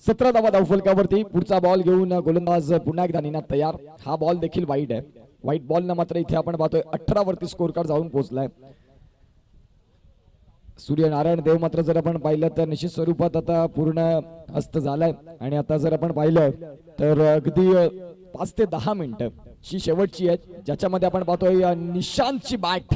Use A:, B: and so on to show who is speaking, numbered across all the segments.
A: 17 धावा धावफलकावरती. पुढचा बॉल घेऊन गोलंदाज पुन्हा एकदा निनाद तयार. हा बॉल देखील वाईड आहे. वाईट बॉल न मात्र इथे आपण पाहतोय 18 वरती स्कोर कार्ड जाऊन पोहोचलाय. सूर्यनारायण देव मात्र जर आपण पाहिलं तर निश्चित स्वरूपात आता पूर्ण अस्त झालाय आणि आता जर आपण पाहिलं तर अगदी 5 ते 10 मिनिटं ची शेवटची आहे ज्याच्यामध्ये आपण पाहतोय निशांतची बॅट.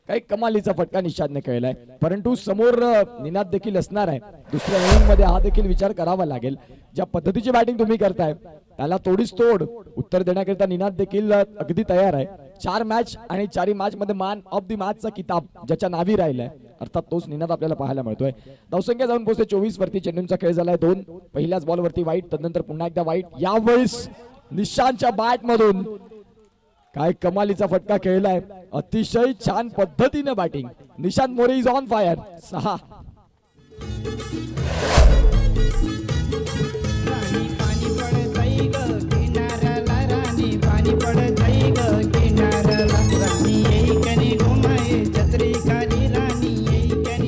A: काही कमालीचा फटका निशांतने खेळलाय परंतु समोर निनाद देखील असणार आहे. दुसऱ्या इनिंग मध्ये हा देखील विचार करावा लागेल. ज्या पद्धतीची बॅटिंग तुम्ही करताय त्याला तोडीस तोड उत्तर देण्याकरिता निनाद देखील अगदी तयार आहे. 4 मॅच आणि 4 मॅच मध्ये मॅन ऑफ द मॅचचा किताब ज्याच्या नावी राहिलाय अर्थात तोच निनाद आपल्याला पाहायला मिळतोय. धावसंख्या जाऊन पोहोचते 24 वरती. चेंडूचा खेळ झालाय 2. पहिल्याच बॉल वरती वाईट, तदनंतर पुन्हा एकदा वाईट. यावेळेस निशांतच्या बॅट मधून काय कमालीचा फटका खेळलाय. अतिशय छान पद्धतीने batting. Nishant More is on fire. 6.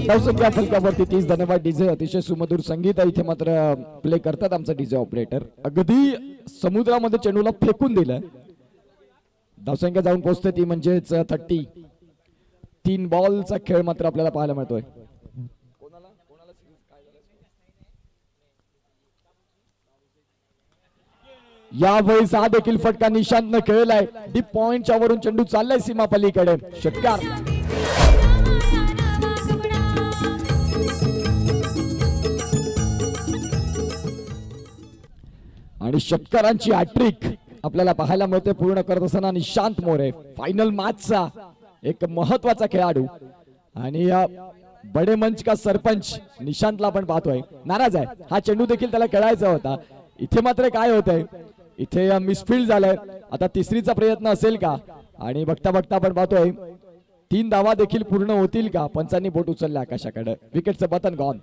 A: धावसंख्या फलकावरती 30. धन्यवाद डीजे. अतिशय सुमधुर संगीत इथे मात्र प्ले करतात आमचा डीजे ऑपरेटर. अगदी समुद्रामध्ये चेंडूला फेकून दिलं. धावसंख्या जाऊन पोहोचते ती म्हणजेच 30. 3 बॉलचा खेळ मात्र आपल्याला पाहायला मिळतोय. यावेळेस हा देखील फटका निशांतनं खेळलाय. डीप पॉइंटच्या वरून चेंडू चाललाय सीमा पलीकडे. षटकार. आणि षटकारांची हॅट्रिक आपल्याला पाहायला मिळते पूर्ण करत असताना निशांत मोरे. फायनल मॅचचा एक महत्वाचा खेळाडू आणि बडे मंच का सरपंच निशांतला आपण पाहतोय नाराज आहे. हा चेंडू देखील त्याला खेळायचा होता. इथे मात्र काय होतंय, इथे मिसफील्ड झालंय. आता तिसरीचा प्रयत्न असेल का आणि बघता बघता आपण पाहतोय 3 धावा देखील पूर्ण होतील का. पंचांनी बोट उचलले आकाशाकडे. विकेटचं बटन गॉन.